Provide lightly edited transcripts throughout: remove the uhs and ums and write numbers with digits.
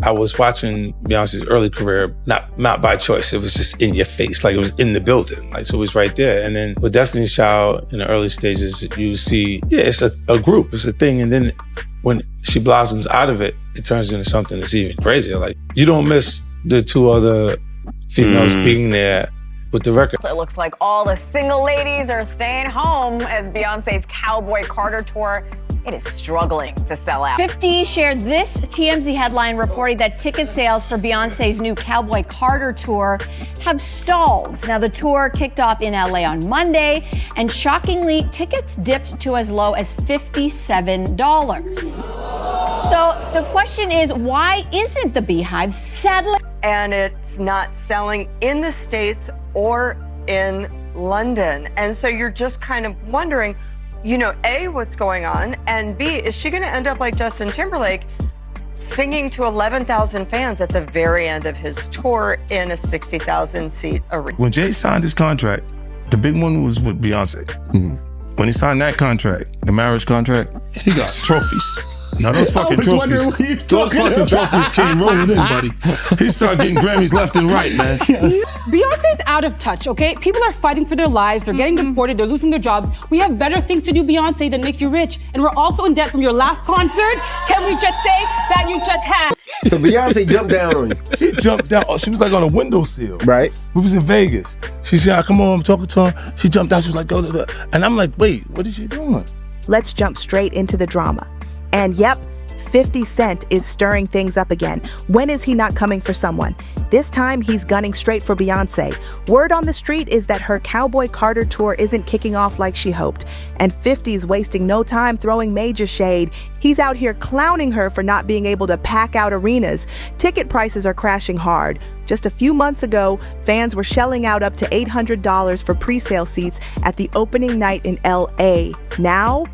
I was watching Beyonce's early career, not by choice. It was just in your face, like it was in the building. Like, so it was right there. And then with Destiny's Child in the early stages, you see, it's a group, it's a thing. And then when she blossoms out of it, it turns into something that's even crazier. Like, you don't miss the two other females being there with the record. It looks like all the single ladies are staying home as Beyonce's Cowboy Carter tour, it is struggling to sell out. 50 shared this TMZ headline reporting that ticket sales for Beyonce's new Cowboy Carter tour have stalled. Now, the tour kicked off in LA on Monday, and shockingly, tickets dipped to as low as $57. So the question is, why isn't the BeyHive settling? And it's not selling in the States or in London. And so you're just kind of wondering, A, what's going on? And B, is she going to end up like Justin Timberlake singing to 11,000 fans at the very end of his tour in a 60,000 seat arena? When Jay signed his contract, the big one was with Beyonce. When he signed that contract, the marriage contract, he got trophies. Now those fucking trophies, trophies came rolling in, buddy. He started getting Grammys left and right, man. Beyonce's out of touch, okay? People are fighting for their lives, they're getting deported, they're losing their jobs. We have better things to do, Beyonce, than make you rich. And we're also in debt from your last concert. Can we just say that you just had? So Beyonce jumped down on you. She jumped down. She was like on a windowsill. Right. We was in Vegas. She said, come on, I'm talking to her. She jumped out, she was like, da, da, da. And I'm like, wait, what is she doing? Let's jump straight into the drama. And yep, 50 Cent is stirring things up again. When is he not coming for someone? This time, he's gunning straight for Beyonce. Word on the street is that her Cowboy Carter tour isn't kicking off like she hoped. And 50's wasting no time throwing major shade. He's out here clowning her for not being able to pack out arenas. Ticket prices are crashing hard. Just a few months ago, fans were shelling out up to $800 for pre-sale seats at the opening night in LA. Now,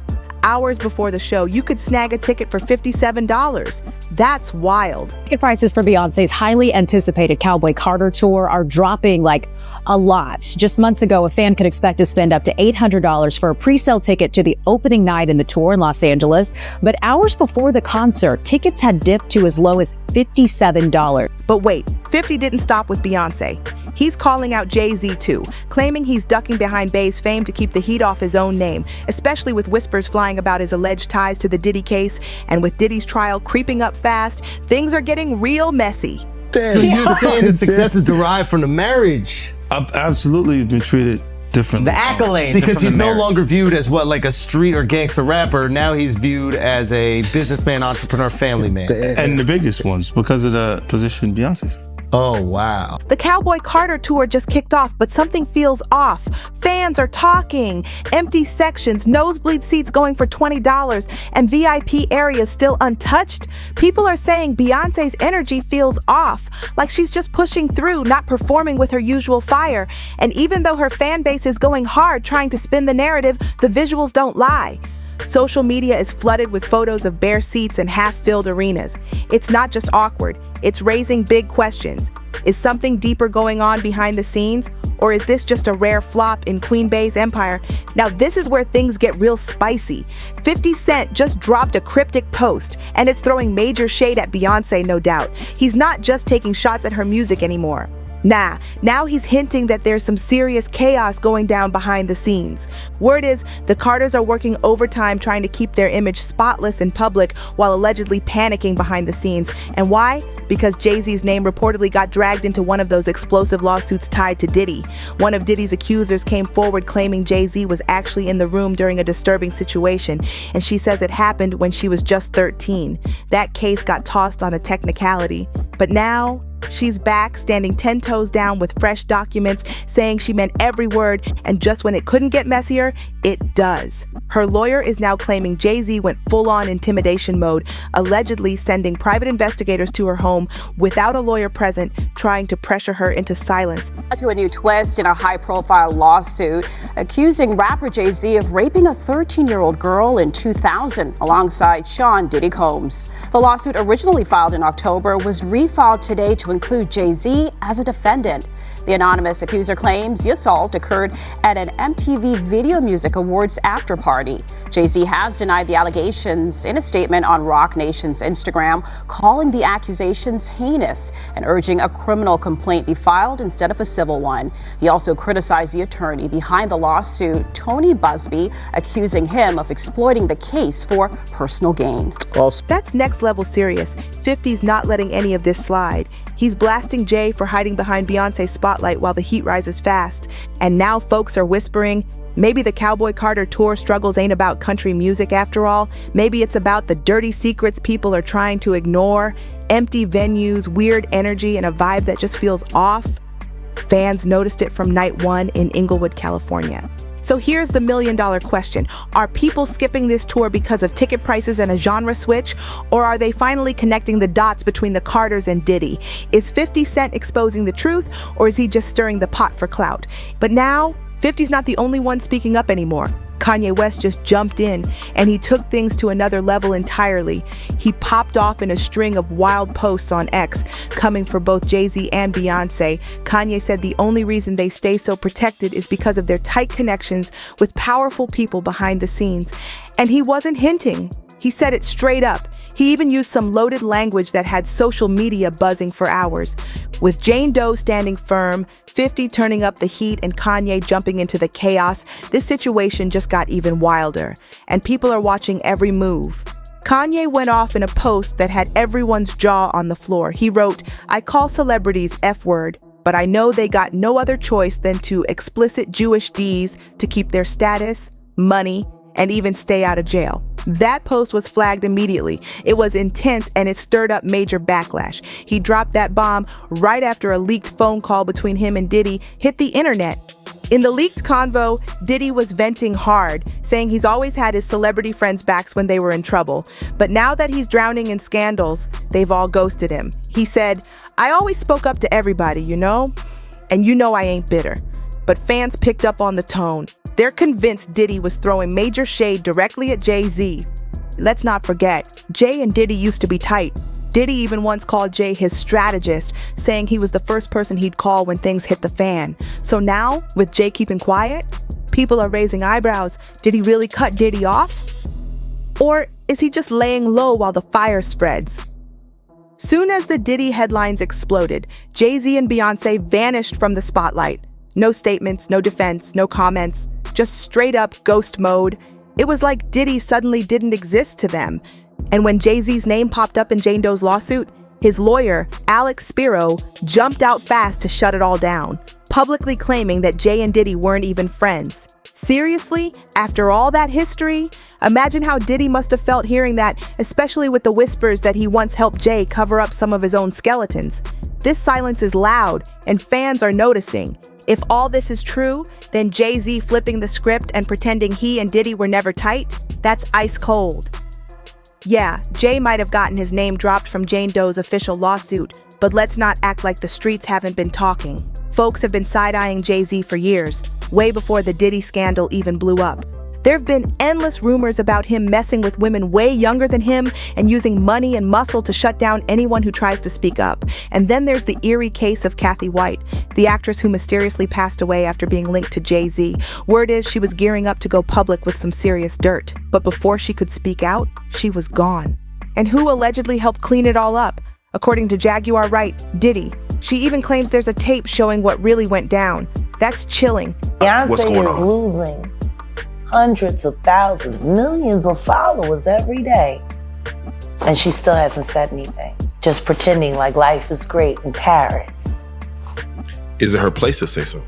hours before the show, you could snag a ticket for $57. That's wild. Ticket prices for Beyonce's highly anticipated Cowboy Carter tour are dropping like a lot. Just months ago, a fan could expect to spend up to $800 for a pre-sale ticket to the opening night in the tour in Los Angeles. But hours before the concert, tickets had dipped to as low as $57. But wait, 50 didn't stop with Beyonce. He's calling out Jay-Z too, claiming he's ducking behind Bey's fame to keep the heat off his own name, especially with whispers flying about his alleged ties to the Diddy case. And with Diddy's trial creeping up fast, things are getting real messy. So you're saying the success is derived from the marriage? I've absolutely been treated differently. The accolades. Because he's no longer viewed as like a street or gangster rapper. Now he's viewed as a businessman, entrepreneur, family man. And the biggest ones, because of the position Beyonce's. Oh, wow. The Cowboy Carter tour just kicked off, but something feels off. Fans are talking. Empty sections, nosebleed seats going for $20, and VIP areas still untouched. People are saying Beyonce's energy feels off, like she's just pushing through, not performing with her usual fire. And even though her fan base is going hard trying to spin the narrative, the visuals don't lie. Social media is flooded with photos of bare seats and half-filled arenas. It's not just awkward, it's raising big questions. Is something deeper going on behind the scenes? Or is this just a rare flop in Queen Bey's empire? Now this is where things get real spicy. 50 Cent just dropped a cryptic post, and it's throwing major shade at Beyonce, no doubt. He's not just taking shots at her music anymore. Nah, now he's hinting that there's some serious chaos going down behind the scenes. Word is, the Carters are working overtime trying to keep their image spotless in public while allegedly panicking behind the scenes. And why? Because Jay-Z's name reportedly got dragged into one of those explosive lawsuits tied to Diddy. One of Diddy's accusers came forward claiming Jay-Z was actually in the room during a disturbing situation, and she says it happened when she was just 13. That case got tossed on a technicality. But now, she's back, standing 10 toes down with fresh documents, saying she meant every word, and just when it couldn't get messier, it does. Her lawyer is now claiming Jay-Z went full-on intimidation mode, allegedly sending private investigators to her home without a lawyer present, trying to pressure her into silence. To a new twist in a high-profile lawsuit accusing rapper Jay-Z of raping a 13-year-old girl in 2000 alongside Sean Diddy Combs. The lawsuit, originally filed in October, was refiled today to include Jay-Z as a defendant. The anonymous accuser claims the assault occurred at an MTV Video Music Awards after party. Jay-Z has denied the allegations in a statement on Roc Nation's Instagram, calling the accusations heinous and urging a criminal complaint be filed instead of a civil one. He also criticized the attorney behind the lawsuit, Tony Busby, accusing him of exploiting the case for personal gain. That's next level serious. 50's not letting any of this slide. He's blasting Jay for hiding behind Beyonce's spotlight while the heat rises fast. And now folks are whispering, maybe the Cowboy Carter tour struggles ain't about country music after all. Maybe it's about the dirty secrets people are trying to ignore, empty venues, weird energy, and a vibe that just feels off. Fans noticed it from night one in Inglewood, California. So here's the $1 million question. Are people skipping this tour because of ticket prices and a genre switch? Or are they finally connecting the dots between the Carters and Diddy? Is 50 Cent exposing the truth, or is he just stirring the pot for clout? But now, 50's not the only one speaking up anymore. Kanye West just jumped in, and he took things to another level entirely. He popped off in a string of wild posts on X, coming for both Jay-Z and Beyonce. Kanye said the only reason they stay so protected is because of their tight connections with powerful people behind the scenes. And he wasn't hinting. He said it straight up. He even used some loaded language that had social media buzzing for hours. With Jane Doe standing firm, 50 turning up the heat, and Kanye jumping into the chaos, this situation just got even wilder. And people are watching every move. Kanye went off in a post that had everyone's jaw on the floor. He wrote, "I call celebrities F-word, but I know they got no other choice than to explicit Jewish Ds to keep their status, money, and even stay out of jail." That post was flagged immediately. It was intense and it stirred up major backlash. He dropped that bomb right after a leaked phone call between him and Diddy hit the internet. In the leaked convo, Diddy was venting hard, saying he's always had his celebrity friends' backs when they were in trouble. But now that he's drowning in scandals, they've all ghosted him. He said, "I always spoke up to everybody, you know? And you know I ain't bitter." But fans picked up on the tone. They're convinced Diddy was throwing major shade directly at Jay-Z. Let's not forget, Jay and Diddy used to be tight. Diddy even once called Jay his strategist, saying he was the first person he'd call when things hit the fan. So now, with Jay keeping quiet, people are raising eyebrows. Did he really cut Diddy off? Or is he just laying low while the fire spreads? Soon as the Diddy headlines exploded, Jay-Z and Beyonce vanished from the spotlight. No statements, no defense, no comments, just straight up ghost mode. It was like Diddy suddenly didn't exist to them. And when Jay-Z's name popped up in Jane Doe's lawsuit, his lawyer, Alex Spiro, jumped out fast to shut it all down, publicly claiming that Jay and Diddy weren't even friends. Seriously? After all that history? Imagine how Diddy must have felt hearing that, especially with the whispers that he once helped Jay cover up some of his own skeletons. This silence is loud, and fans are noticing. If all this is true, then Jay-Z flipping the script and pretending he and Diddy were never tight, that's ice cold. Yeah, Jay might have gotten his name dropped from Jane Doe's official lawsuit, but let's not act like the streets haven't been talking. Folks have been side-eyeing Jay-Z for years, way before the Diddy scandal even blew up. There have been endless rumors about him messing with women way younger than him and using money and muscle to shut down anyone who tries to speak up. And then there's the eerie case of Kathy White, the actress who mysteriously passed away after being linked to Jay-Z. Word is she was gearing up to go public with some serious dirt. But before she could speak out, she was gone. And who allegedly helped clean it all up? According to Jaguar Wright, Diddy. She even claims there's a tape showing what really went down. That's chilling. Beyonce is losing hundreds of thousands, millions of followers every day. And she still hasn't said anything. Just pretending like life is great in Paris. Is it her place to say so?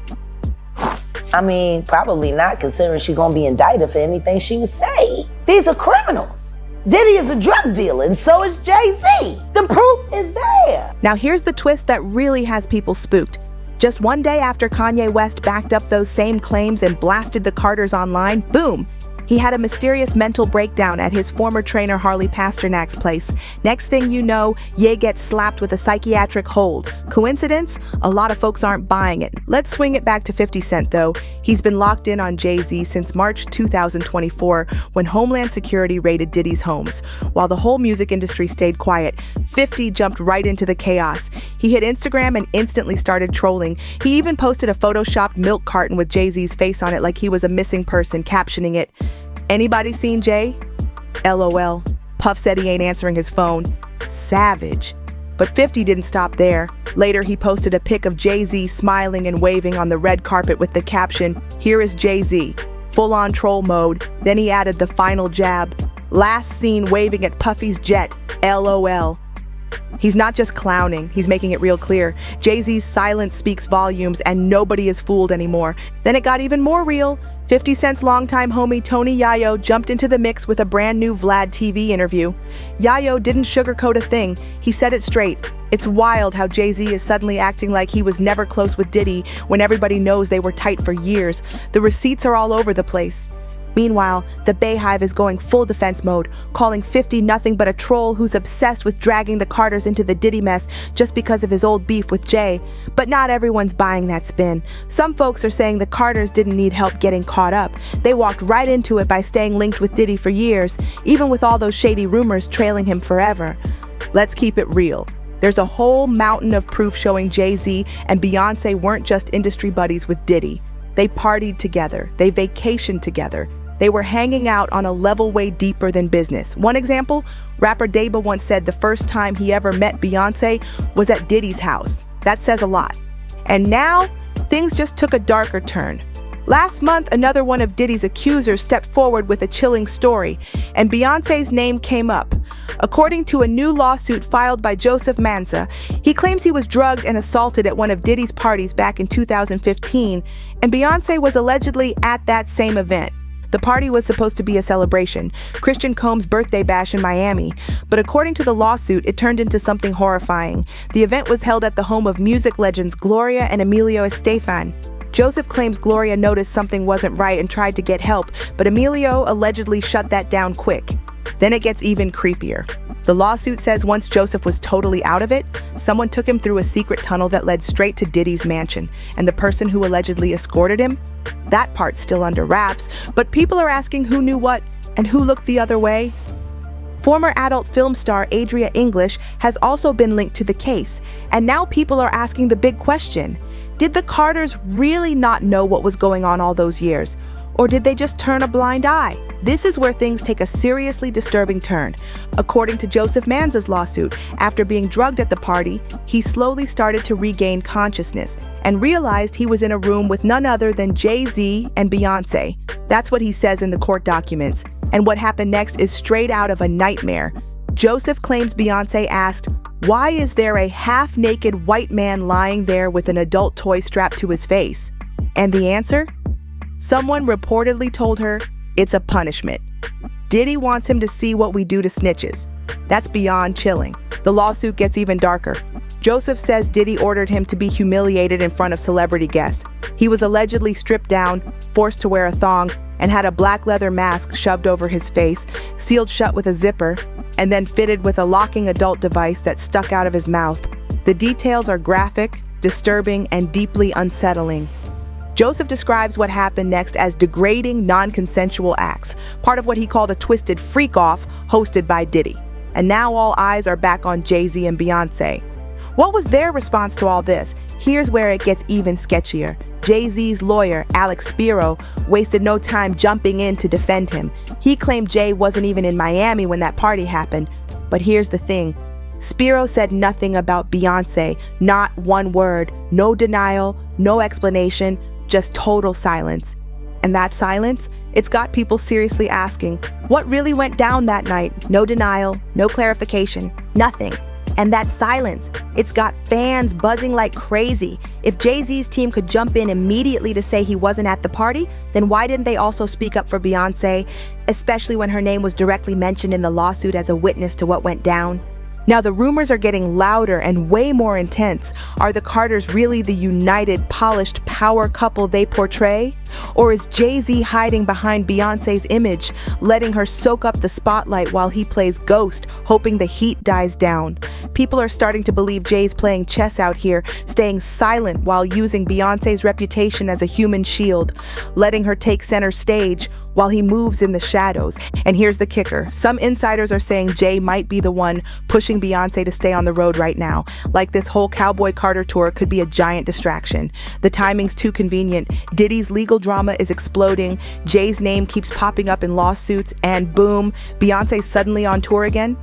I mean, probably not, considering she's gonna be indicted for anything she would say. These are criminals. Diddy is a drug dealer, and so is Jay-Z. The proof is there. Now here's the twist that really has people spooked. Just one day after Kanye West backed up those same claims and blasted the Carters online, boom, he He had a mysterious mental breakdown at his former trainer Harley Pasternak's place. Next thing you know, Ye gets slapped with a psychiatric hold. Coincidence? A lot of folks aren't buying it. Let's swing it back to 50 Cent though. He's been locked in on Jay-Z since March 2024 when Homeland Security raided Diddy's homes. While the whole music industry stayed quiet, 50 jumped right into the chaos. He hit Instagram and instantly started trolling. He even posted a photoshopped milk carton with Jay-Z's face on it like he was a missing person, captioning it, "Anybody seen Jay? LOL. Puff said he ain't answering his phone. Savage." But 50 didn't stop there. Later, he posted a pic of Jay-Z smiling and waving on the red carpet with the caption, "Here is Jay-Z." Full-on troll mode. Then he added the final jab. "Last seen waving at Puffy's jet. LOL." He's not just clowning, he's making it real clear. Jay-Z's silence speaks volumes and nobody is fooled anymore. Then it got even more real. 50 Cent's longtime homie Tony Yayo jumped into the mix with a brand new Vlad TV interview. Yayo didn't sugarcoat a thing, he said it straight. It's wild how Jay-Z is suddenly acting like he was never close with Diddy when everybody knows they were tight for years. The receipts are all over the place. Meanwhile, the BeyHive is going full defense mode, calling 50 nothing but a troll who's obsessed with dragging the Carters into the Diddy mess just because of his old beef with Jay. But not everyone's buying that spin. Some folks are saying the Carters didn't need help getting caught up. They walked right into it by staying linked with Diddy for years, even with all those shady rumors trailing him forever. Let's keep it real. There's a whole mountain of proof showing Jay-Z and Beyonce weren't just industry buddies with Diddy. They partied together. They vacationed together. They were hanging out on a level way deeper than business. One example, rapper Daba once said the first time he ever met Beyonce was at Diddy's house. That says a lot. And now, things just took a darker turn. Last month, another one of Diddy's accusers stepped forward with a chilling story, and Beyonce's name came up. According to a new lawsuit filed by Joseph Manza, he claims he was drugged and assaulted at one of Diddy's parties back in 2015, and Beyonce was allegedly at that same event. The party was supposed to be a celebration, Christian Combs' birthday bash in Miami, but according to the lawsuit, it turned into something horrifying. The event was held at the home of music legends Gloria and Emilio Estefan. Joseph claims Gloria noticed something wasn't right and tried to get help, but Emilio allegedly shut that down quick. Then it gets even creepier. The lawsuit says once Joseph was totally out of it, someone took him through a secret tunnel that led straight to Diddy's mansion, and the person who allegedly escorted him? That part's still under wraps, but people are asking who knew what and who looked the other way. Former adult film star Adria English has also been linked to the case, and now people are asking the big question. Did the Carters really not know what was going on all those years? Or did they just turn a blind eye? This is where things take a seriously disturbing turn. According to Joseph Manza's lawsuit, after being drugged at the party, he slowly started to regain consciousness and realized he was in a room with none other than Jay-Z and Beyonce. That's what he says in the court documents. And what happened next is straight out of a nightmare. Joseph claims Beyonce asked, "Why is there a half-naked white man lying there with an adult toy strapped to his face?" And the answer? Someone reportedly told her, it's a punishment. Diddy wants him to see what we do to snitches. That's beyond chilling. The lawsuit gets even darker. Joseph says Diddy ordered him to be humiliated in front of celebrity guests. He was allegedly stripped down, forced to wear a thong, and had a black leather mask shoved over his face, sealed shut with a zipper, and then fitted with a locking adult device that stuck out of his mouth. The details are graphic, disturbing, and deeply unsettling. Joseph describes what happened next as degrading, non-consensual acts, part of what he called a twisted freak-off hosted by Diddy. And now all eyes are back on Jay-Z and Beyonce. What was their response to all this? Here's where it gets even sketchier. Jay-Z's lawyer, Alex Spiro, wasted no time jumping in to defend him. He claimed Jay wasn't even in Miami when that party happened. But here's the thing. Spiro said nothing about Beyonce, not one word, no denial, no explanation, just total silence. And that silence, it's got people seriously asking, what really went down that night? No denial, no clarification, nothing. And that silence, it's got fans buzzing like crazy. If Jay-Z's team could jump in immediately to say he wasn't at the party, then why didn't they also speak up for Beyonce, especially when her name was directly mentioned in the lawsuit as a witness to what went down? Now the rumors are getting louder and way more intense. Are the Carters really the united, polished power couple they portray? Or is Jay-Z hiding behind Beyonce's image, letting her soak up the spotlight while he plays ghost, hoping the heat dies down? People are starting to believe Jay's playing chess out here, staying silent while using Beyonce's reputation as a human shield, letting her take center stage while he moves in the shadows. And here's the kicker. Some insiders are saying Jay might be the one pushing Beyonce to stay on the road right now. Like this whole Cowboy Carter tour could be a giant distraction. The timing's too convenient. Diddy's legal drama is exploding. Jay's name keeps popping up in lawsuits, and boom, Beyonce's suddenly on tour again.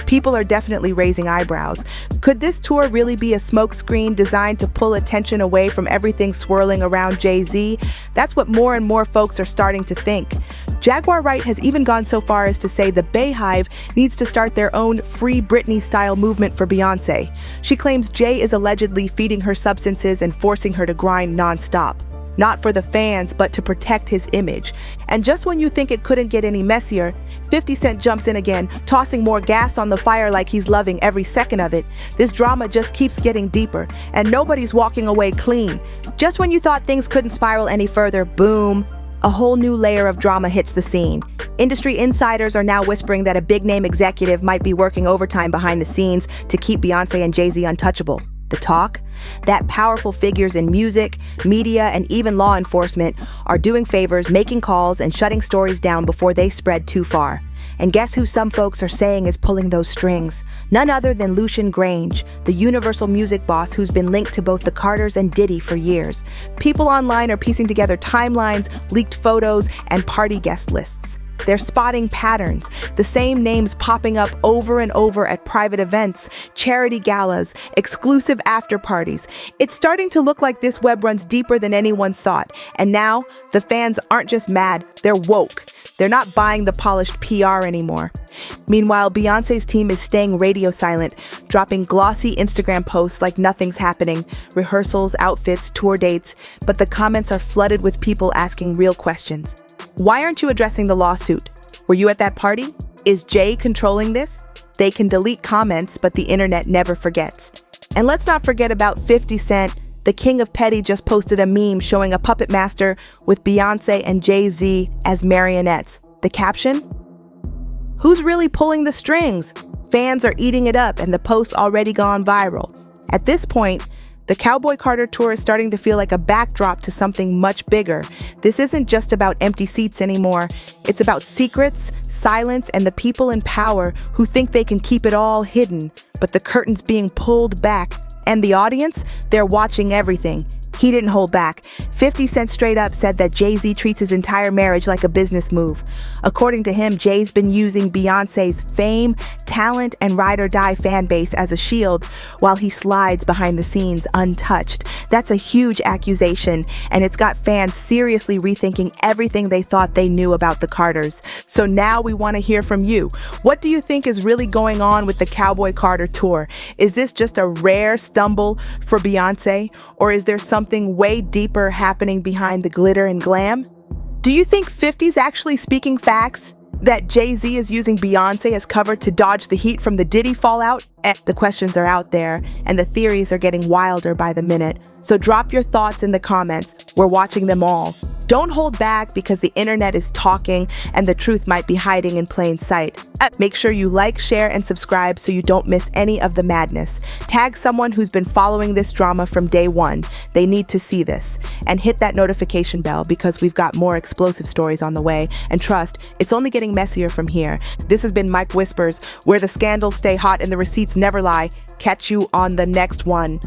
People are definitely raising eyebrows. Could this tour really be a smokescreen designed to pull attention away from everything swirling around Jay-Z? That's what more and more folks are starting to think. Jaguar Wright has even gone so far as to say the BeyHive needs to start their own Free Britney-style movement for Beyonce. She claims Jay is allegedly feeding her substances and forcing her to grind nonstop. Not for the fans, but to protect his image. And just when you think it couldn't get any messier, 50 Cent jumps in again, tossing more gas on the fire like he's loving every second of it. This drama just keeps getting deeper, and nobody's walking away clean. Just when you thought things couldn't spiral any further, boom, a whole new layer of drama hits the scene. Industry insiders are now whispering that a big-name executive might be working overtime behind the scenes to keep Beyonce and Jay-Z untouchable. The talk? That powerful figures in music, media, and even law enforcement are doing favors, making calls, and shutting stories down before they spread too far. And guess who some folks are saying is pulling those strings? None other than Lucian Grange, the Universal music boss who's been linked to both the Carters and Diddy for years. People online are piecing together timelines, leaked photos, and party guest lists. They're spotting patterns, the same names popping up over and over at private events, charity galas, exclusive after parties. It's starting to look like this web runs deeper than anyone thought. And now, the fans aren't just mad, they're woke. They're not buying the polished PR anymore. Meanwhile, Beyonce's team is staying radio silent, dropping glossy Instagram posts like nothing's happening, rehearsals, outfits, tour dates, but the comments are flooded with people asking real questions. Why aren't you addressing the lawsuit? Were you at that party? Is Jay controlling this? They can delete comments, but the internet never forgets. And let's not forget about 50 Cent. The king of petty just posted a meme showing a puppet master with Beyonce and Jay-Z as marionettes. The caption? Who's really pulling the strings? Fans are eating it up, and the post's already gone viral. At this point, the Cowboy Carter tour is starting to feel like a backdrop to something much bigger. This isn't just about empty seats anymore. It's about secrets, silence, and the people in power who think they can keep it all hidden, but the curtain's being pulled back. And the audience, they're watching everything. He didn't hold back. 50 Cent straight up said that Jay-Z treats his entire marriage like a business move. According to him, Jay's been using Beyonce's fame, talent, and ride-or-die fan base as a shield while he slides behind the scenes untouched. That's a huge accusation, and it's got fans seriously rethinking everything they thought they knew about the Carters. So now we want to hear from you. What do you think is really going on with the Cowboy Carter tour? Is this just a rare stumble for Beyonce, or is there something way deeper happening behind the glitter and glam? Do you think 50's actually speaking facts? That Jay-Z is using Beyonce as cover to dodge the heat from the Diddy fallout? The questions are out there, and the theories are getting wilder by the minute. So drop your thoughts in the comments. We're watching them all. Don't hold back, because the internet is talking and the truth might be hiding in plain sight. Make sure you like, share, and subscribe so you don't miss any of the madness. Tag someone who's been following this drama from day one. They need to see this. And hit that notification bell, because we've got more explosive stories on the way. And trust, it's only getting messier from here. This has been Mike Whispers, where the scandals stay hot and the receipts never lie. Catch you on the next one.